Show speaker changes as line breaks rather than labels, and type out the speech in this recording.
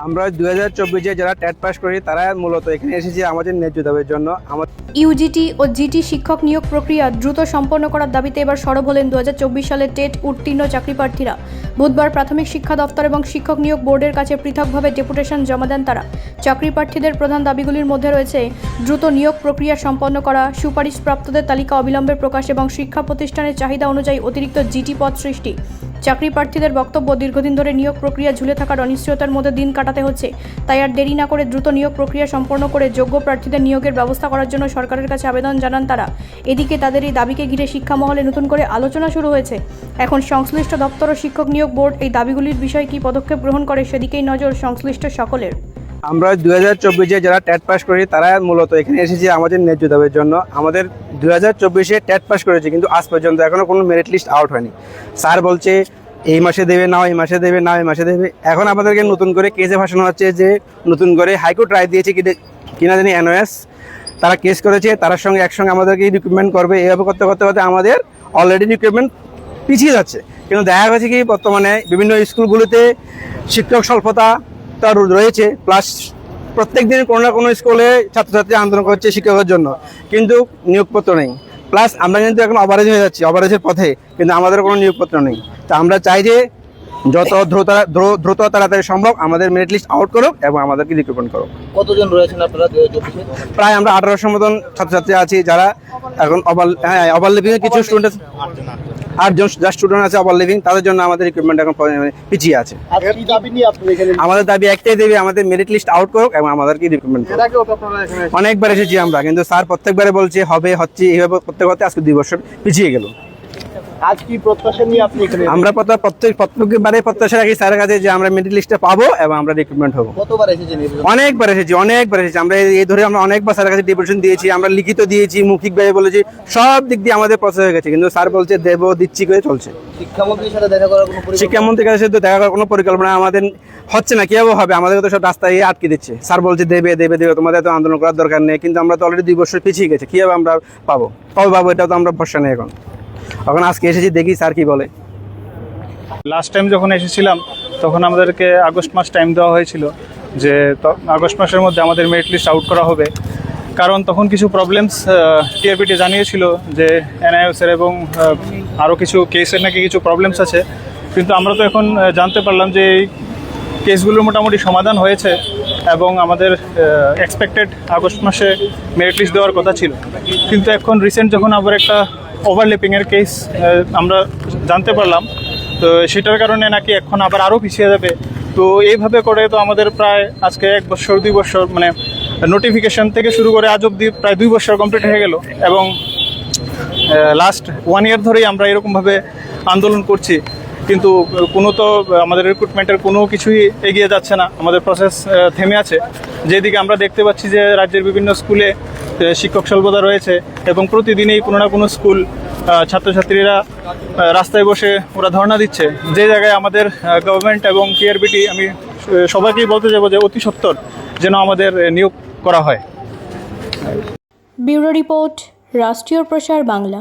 আমরা 2024-এ যারা TET pass করি তারা মূলত এখানে এসেছি আমাদের ন্যায্য দাবির জন্য।
ইউজিটি ও জিটি শিক্ষক নিয়োগ প্রক্রিয়া দ্রুত সম্পন্ন করার দাবিতে এবার সরব হলেন 2024 সালের টেট উত্তীর্ণ চাকরিপ্রার্থীরা। বুধবার প্রাথমিক শিক্ষা দপ্তর এবং শিক্ষক নিয়োগ বোর্ডের কাছে পৃথকভাবে ডেপুটেশন জমা দেন তারা। চাকরিপ্রার্থীদের প্রধান দাবিগুলির মধ্যে রয়েছে দ্রুত নিয়োগ প্রক্রিয়া সম্পন্ন করা, সুপারিশপ্রাপ্তদের তালিকা অবিলম্বে প্রকাশ এবং শিক্ষা প্রতিষ্ঠানের চাহিদা অনুযায়ী অতিরিক্ত জিটি পদ সৃষ্টি। চাকরি প্রার্থীদের বক্তব্য, দীর্ঘদিন ধরে নিয়োগ প্রক্রিয়া ঝুলে থাকার অনিশ্চয়তার মধ্যে দিন কাটাতে হচ্ছে, তাই আর দেরি না করে দ্রুত নিয়োগ প্রক্রিয়া সম্পন্ন করে যোগ্য প্রার্থীদের নিয়োগের ব্যবস্থা করার জন্য সরকারের কাছে আবেদন জানান তারা। এদিকে তাদের এই দাবিকে ঘিরে শিক্ষা মহলে নতুন করে আলোচনা শুরু হয়েছে। এখন সংশ্লিষ্ট দপ্তর ও শিক্ষক নিয়োগ বোর্ড এই দাবিগুলির বিষয়ে কী পদক্ষেপ গ্রহণ করে সেদিকেই নজর সংশ্লিষ্ট সকলের।
আমরা 2024-এ যারা টেট পাস করি তারা মূলত এখানে এসেছি আমাদের ন্যায্য দাবির জন্য। আমাদের 2024-এ টেট পাস করেছে, কিন্তু আজ পর্যন্ত এখনও কোনো মেরিট লিস্ট আউট হয়নি। স্যার বলছে এই মাসে দেবে না, এই মাসে দেবে না, এই মাসে দেবে। এখন আমাদেরকে নতুন করে কেসে ভাসানো হচ্ছে যে নতুন করে হাইকোর্ট রায় দিয়েছে কিনা জানি এনওএস, তারা কেস করেছে, তার সঙ্গে একসঙ্গে আমাদেরকে রিক্রুটমেন্ট করবে। এইভাবে করতে করতে করতে আমাদের অলরেডি রিক্রুটমেন্ট পিছিয়ে যাচ্ছে। কিন্তু দেখা গেছে কি বর্তমানে বিভিন্ন স্কুলগুলিতে শিক্ষক স্বল্পতা তার রয়েছে, প্লাস প্রত্যেক দিন কোনো না কোনো স্কুলে ছাত্রছাত্রী আন্দোলন করছে শিক্ষকের জন্য, কিন্তু নিয়োগপত্র নেই। প্লাস আমরা কিন্তু এখন অভারেজ হয়ে যাচ্ছি, অভারেজের পথে, কিন্তু আমাদের কোনো নিয়োগপত্র নেই। তো আমরা চাই যে যত দ্রুত তাড়াতাড়ি সম্ভব আমাদের মেরিট লিস্ট আউট করুক এবং আমাদেরকে রিক্রুটমেন্ট করুক।
কতজন রয়েছেন আপনারা 2024-এ?
প্রায় আমরা 1800 মতন ছাত্রছাত্রী আছি যারা এখন ওভার লিভিংয়ে কিছু স্টুডেন্ট, 8জন যা স্টুডেন্ট আছে ওভার লিভিং, তাদের জন্য আমাদের রিক্রুটমেন্ট এখন পিছিয়ে আছে। আমাদের দাবি একটাই দেবে, আমাদের মেরিট লিস্ট আউট করুক এবং আমাদেরকে রিক্রুটমেন্ট করুক। অনেকবার এসেছি আমরা, কিন্তু স্যার প্রত্যেকবারে বলছে হবে, হচ্ছে, এইভাবে করতে করতে আজকে 2 বছর পিছিয়ে গেল।
আজ কি প্রত্যাশা নিয়ে আপনি এখানে?
আমরা প্রত্যেকবারে প্রত্যাশা রাখি স্যারের কাছে যে আমরা মেরিট লিস্টে পাবো এবং আমরা রিক্রুটমেন্ট হবো।
কতবার এসেছেন?
অনেকবার এসেছি। আমরা এই ধরে আমরা অনেকবার স্যারের কাছে ডেপুটেশন দিয়েছি, আমরা লিখিত দিয়েছি, মৌখিকভাবে বলেছি, সব দিক দিয়ে আমাদের প্রসেস হয়ে গেছে, কিন্তু স্যার বলছে দেবো, দিচ্ছি করে চলছে।
শিক্ষামন্ত্রীর সাথে দেখা করার কোনো পরিকল্পনা?
শিক্ষামন্ত্রীর কাছে তো দেখা করার কোনো পরিকল্পনা আমাদের হচ্ছে না। কিভাবে হবে? আমাদেরকে তো সব রাস্তায় আটকে দিচ্ছে। স্যার বলছে দেবে দেবে দেবে, তোমাদের তো আন্দোলন করার দরকার নেই, কিন্তু আমরা তো অলরেডি 2 বছর পিছিয়ে গেছি। কীভাবে আমরা পাবো এটা তো আমরা ভরসা নেই এখন আজকে এসেছি, দেখি স্যার কি বলে।
লাস্ট টাইম যখন এসেছিলাম তখন আমাদেরকে আগস্ট মাস টাইম দেওয়া হয়েছিল যে আগস্ট মাসের মধ্যে আমাদের মেরিট লিস্ট আউট করা হবে, কারণ তখন কিছু প্রবলেমস টিআরপিটি জানিয়েছিল যে এনআইএসের এবং আরও কিছু কেসের নাকি কিছু প্রবলেমস আছে। কিন্তু আমরা তো এখন জানতে পারলাম যে এই কেসগুলোর মোটামুটি সমাধান হয়েছে এবং আমাদের এক্সপেক্টেড আগস্ট মাসে মেরিট লিস্ট দেওয়ার কথা ছিল। কিন্তু এখন রিসেন্ট যখন আবার একটা ওভারল্যাপিংয়ের কেস আমরা জানতে পারলাম, তো সেটার কারণে নাকি এখন আবার আরও পিছিয়ে যাবে। তো এইভাবে করে তো আমাদের প্রায় আজকে 1 বছর 2 বছর, মানে নোটিফিকেশন থেকে শুরু করে আজ অবধি প্রায় 2 বছর কমপ্লিট হয়ে গেল, এবং লাস্ট 1 ইয়ার ধরেই আমরা এরকমভাবে আন্দোলন করছি, কিন্তু কোনো তো আমাদের রিক্রুটমেন্টের কোনো কিছুই এগিয়ে যাচ্ছে না। আমাদের প্রসেস থেমে আছে। যেদিকে আমরা দেখতে পাচ্ছি যে রাজ্যের বিভিন্ন স্কুলে শিক্ষক স্বল্পতা রয়েছে এবং প্রতিদিনই কোনো না কোনো স্কুল ছাত্রছাত্রীরা রাস্তায় বসে ওরা ধর্ণা দিচ্ছে, যে জায়গায় আমাদের গভর্নমেন্ট এবং টিআরপিটি, আমি সবাইকেই বলতে যাবো যে অতি সত্বর যেন আমাদের নিয়োগ করা হয়।
ব্যুরো রিপোর্ট, রাষ্ট্রীয় প্রসার বাংলা।